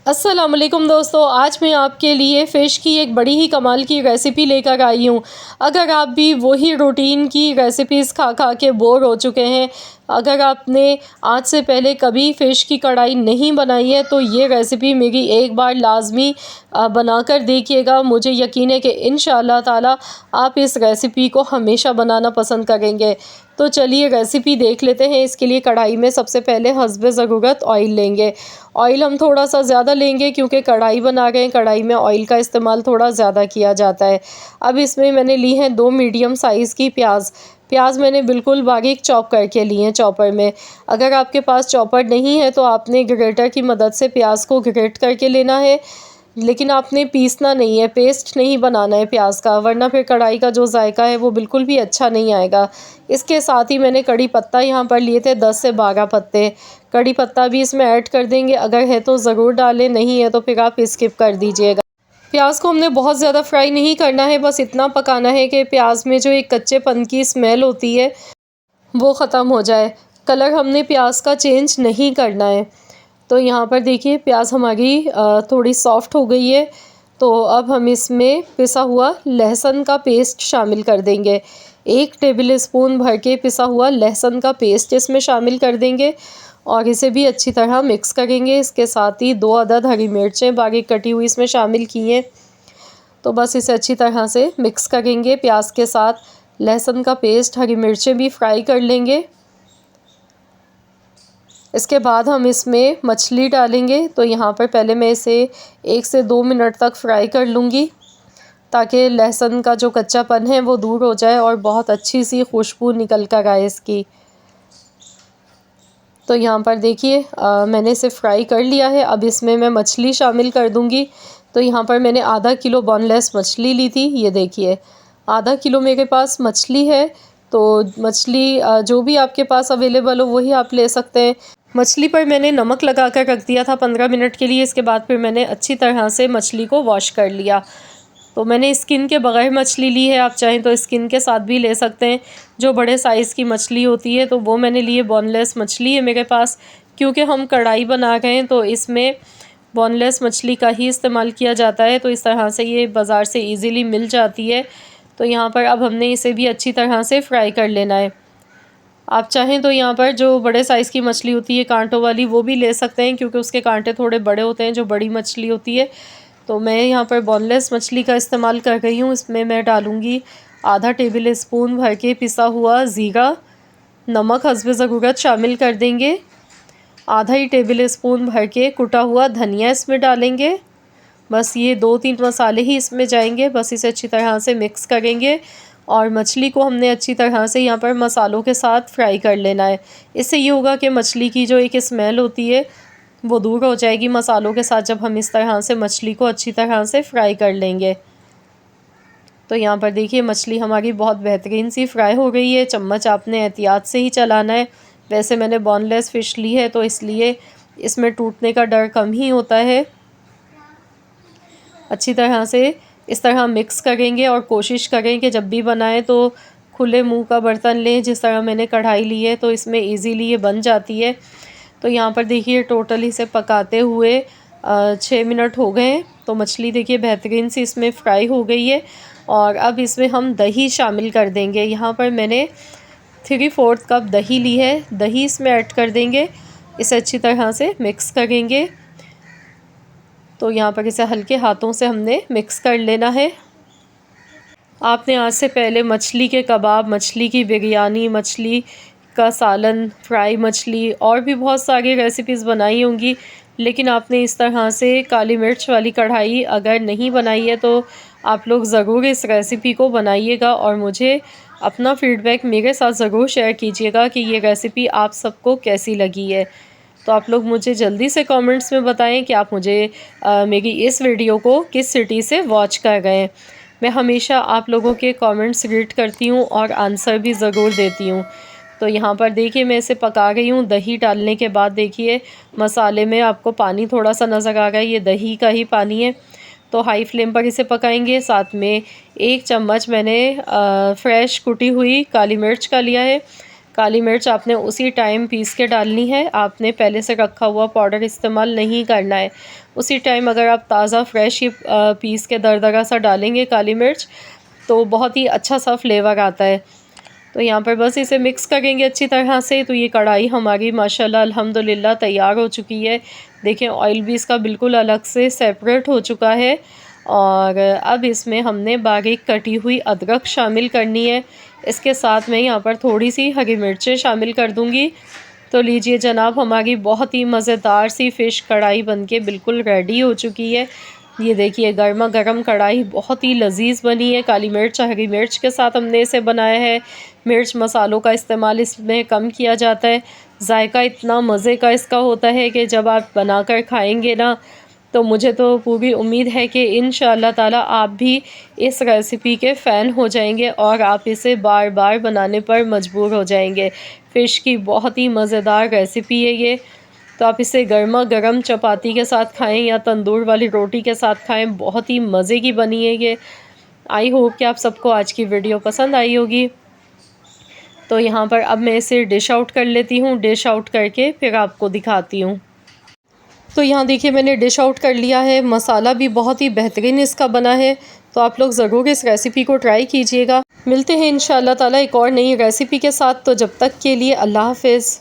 अस्सलामुअलैकुम दोस्तों, आज मैं आपके लिए फ़िश की एक बड़ी ही कमाल की रेसिपी लेकर आई हूँ। अगर आप भी वही रूटीन की रेसिपीज़ खा खा के बोर हो चुके हैं, अगर आपने आज से पहले कभी फ़िश की कढ़ाई नहीं बनाई है तो ये रेसिपी मेरी एक बार लाज़मी बनाकर देखिएगा। मुझे यकीन है कि इंशाअल्लाह ताला आप इस रेसिपी को हमेशा बनाना पसंद करेंगे। तो चलिए रेसिपी देख लेते हैं। इसके लिए कढ़ाई में सबसे पहले हस्बे ज़रूरत ऑयल लेंगे। ऑयल हम थोड़ा सा ज़्यादा लेंगे क्योंकि कढ़ाई बना रहे हैं, कढ़ाई में ऑयल का इस्तेमाल थोड़ा ज़्यादा किया जाता है। अब इसमें मैंने ली हैं 2 मीडियम साइज़ की प्याज। प्याज मैंने बिल्कुल बारीक चॉप करके लिए हैं चॉपर में। अगर आपके पास चॉपर नहीं है तो आपने ग्रेटर की मदद से प्याज को ग्रेट करके लेना है, लेकिन आपने पीसना नहीं है, पेस्ट नहीं बनाना है प्याज का, वरना फिर कढ़ाई का जो जायका है वो बिल्कुल भी अच्छा नहीं आएगा। इसके साथ ही मैंने कड़ी पत्ता यहाँ पर लिए थे 10 से 12 पत्ते। कड़ी पत्ता भी इसमें ऐड कर देंगे, अगर है तो ज़रूर डालें, नहीं है तो फिर आप स्किप कर दीजिएगा। प्याज को हमने बहुत ज़्यादा फ्राई नहीं करना है, बस इतना पकाना है कि प्याज में जो एक कच्चेपन की स्मेल होती है वो ख़त्म हो जाए। कलर हमने प्याज का चेंज नहीं करना है। तो यहाँ पर देखिए प्याज हमारी थोड़ी सॉफ्ट हो गई है। तो अब हम इसमें पिसा हुआ लहसुन का पेस्ट शामिल कर देंगे। 1 टेबल स्पून भर के पिसा हुआ लहसुन का पेस्ट इसमें शामिल कर देंगे और इसे भी अच्छी तरह मिक्स करेंगे। इसके साथ ही 2 अदद हरी मिर्चें बारीक कटी हुई इसमें शामिल की हैं। तो बस इसे अच्छी तरह से मिक्स करेंगे प्याज के साथ। लहसुन का पेस्ट, हरी मिर्चें भी फ्राई कर लेंगे। इसके बाद हम इसमें मछली डालेंगे। तो यहाँ पर पहले मैं इसे 1 से 2 मिनट तक फ्राई कर लूँगी ताकि लहसुन का जो कच्चापन है वो दूर हो जाए और बहुत अच्छी सी खुशबू निकल कर आए इसकी। तो यहाँ पर देखिए मैंने इसे फ्राई कर लिया है। अब इसमें मैं मछली शामिल कर दूँगी। तो यहाँ पर मैंने आधा किलो बोनलेस मछली ली थी। ये देखिए आधा किलो मेरे पास मछली है। तो मछली जो भी आपके पास अवेलेबल हो वही आप ले सकते हैं। मछली पर मैंने नमक लगा कर रख दिया था 15 मिनट के लिए। इसके बाद फिर मैंने अच्छी तरह से मछली को वॉश कर लिया। तो मैंने स्किन के बगैर मछली ली है, आप चाहें तो स्किन के साथ भी ले सकते हैं। जो बड़े साइज़ की मछली होती है तो वो मैंने ली है। बोनलेस मछली है मेरे पास, क्योंकि हम कढ़ाई बना रहे हैं तो इसमें बोनलेस मछली का ही इस्तेमाल किया जाता है। तो इस तरह से ये बाज़ार से ईज़िली मिल जाती है। तो यहाँ पर अब हमने इसे भी अच्छी तरह से फ्राई कर लेना है। आप चाहें तो यहाँ पर जो बड़े साइज़ की मछली होती है कांटों वाली वो भी ले सकते हैं, क्योंकि उसके कांटे थोड़े बड़े होते हैं जो बड़ी मछली होती है। तो मैं यहाँ पर बोनलेस मछली का इस्तेमाल कर रही हूँ। इसमें मैं डालूँगी आधा टेबल स्पून भर के पिसा हुआ ज़ीरा। नमक हस्बे ज़रूरत शामिल कर देंगे। आधा ही टेबल स्पून भर के कुटा हुआ धनिया इसमें डालेंगे। बस ये 2-3 मसाले ही इसमें जाएंगे। बस इसे अच्छी तरह से मिक्स करेंगे और मछली को हमने अच्छी तरह से यहाँ पर मसालों के साथ फ्राई कर लेना है। इससे ये होगा कि मछली की जो एक स्मेल होती है वो दूर हो जाएगी मसालों के साथ, जब हम इस तरह से मछली को अच्छी तरह से फ्राई कर लेंगे। तो यहाँ पर देखिए मछली हमारी बहुत बेहतरीन सी फ्राई हो गई है। चम्मच आपने एहतियात से ही चलाना है। वैसे मैंने बोनलेस फ़िश ली है तो इसलिए इसमें टूटने का डर कम ही होता है। अच्छी तरह से इस तरह मिक्स करेंगे और कोशिश करें कि जब भी बनाएं तो खुले मुंह का बर्तन लें। जिस तरह मैंने कढ़ाई ली है तो इसमें इजीली ये बन जाती है। तो यहाँ पर देखिए टोटल इसे पकाते हुए 6 मिनट हो गए हैं। तो मछली देखिए बेहतरीन सी इसमें फ्राई हो गई है। और अब इसमें हम दही शामिल कर देंगे। यहाँ पर मैंने 3/4 कप दही ली है। दही इसमें ऐड कर देंगे। इसे अच्छी तरह से मिक्स करेंगे। तो यहाँ पर इसे हल्के हाथों से हमने मिक्स कर लेना है। आपने आज से पहले मछली के कबाब, मछली की बिरयानी, मछली का सालन, फ्राई मछली और भी बहुत सारी रेसिपीज़ बनाई होंगी, लेकिन आपने इस तरह से काली मिर्च वाली कढ़ाई अगर नहीं बनाई है तो आप लोग ज़रूर इस रेसिपी को बनाइएगा और मुझे अपना फ़ीडबैक मेरे साथ ज़रूर शेयर कीजिएगा कि ये रेसिपी आप सबको कैसी लगी है। तो आप लोग मुझे जल्दी से कमेंट्स में बताएं कि आप मुझे मेरी इस वीडियो को किस सिटी से वॉच कर रहे हैं। मैं हमेशा आप लोगों के कमेंट्स रीड करती हूँ और आंसर भी ज़रूर देती हूँ। तो यहाँ पर देखिए मैं इसे पका रही हूँ। दही डालने के बाद देखिए मसाले में आपको पानी थोड़ा सा नज़र आ रहा है, ये दही का ही पानी है। तो हाई फ्लेम पर इसे पकाएंगे। साथ में 1 चम्मच मैंने फ्रेश कुटी हुई काली मिर्च का लिया है। काली मिर्च आपने उसी टाइम पीस के डालनी है, आपने पहले से रखा हुआ पाउडर इस्तेमाल नहीं करना है। उसी टाइम अगर आप ताज़ा फ्रेश ही पीस के दरदरा सा डालेंगे काली मिर्च, तो बहुत ही अच्छा सा फ्लेवर आता है। तो यहाँ पर बस इसे मिक्स करेंगे अच्छी तरह से। तो ये कढ़ाई हमारी माशाल्लाह अल्हम्दुलिल्लाह तैयार हो चुकी है। देखें ऑयल भी इसका बिल्कुल अलग से सेपरेट हो चुका है। और अब इसमें हमने बारीक कटी हुई अदरक शामिल करनी है। इसके साथ मैं यहाँ पर थोड़ी सी हरी मिर्चें शामिल कर दूँगी। तो लीजिए जनाब, हमारी बहुत ही मज़ेदार सी फ़िश कढ़ाई बनके बिल्कुल रेडी हो चुकी है। ये देखिए गर्मा गर्म कढ़ाई बहुत ही लजीज बनी है। काली मिर्च हरी मिर्च के साथ हमने इसे बनाया है। मिर्च मसालों का इस्तेमाल इसमें कम किया जाता है। जायका इतना मज़े का इसका होता है कि जब आप बनाकर खाएंगे ना, तो मुझे तो पूरी उम्मीद है कि इंशाअल्लाह ताला आप भी इस रेसिपी के फ़ैन हो जाएंगे और आप इसे बार बार बनाने पर मजबूर हो जाएंगे। फ़िश की बहुत ही मज़ेदार रेसिपी है ये। तो आप इसे गर्मा गर्म चपाती के साथ खाएं या तंदूर वाली रोटी के साथ खाएं, बहुत ही मज़े की बनी है ये। आई होप कि आप सबको आज की वीडियो पसंद आई होगी। तो यहाँ पर अब मैं इसे डिश आउट कर लेती हूँ। डिश आउट करके फिर आपको दिखाती हूँ। तो यहाँ देखिए मैंने डिश आउट कर लिया है। मसाला भी बहुत ही बेहतरीन इसका बना है। तो आप लोग ज़रूर इस रेसिपी को ट्राई कीजिएगा। मिलते हैं इंशाअल्लाह ताला एक और नई रेसिपी के साथ। तो जब तक के लिए अल्लाह हाफ़िज़।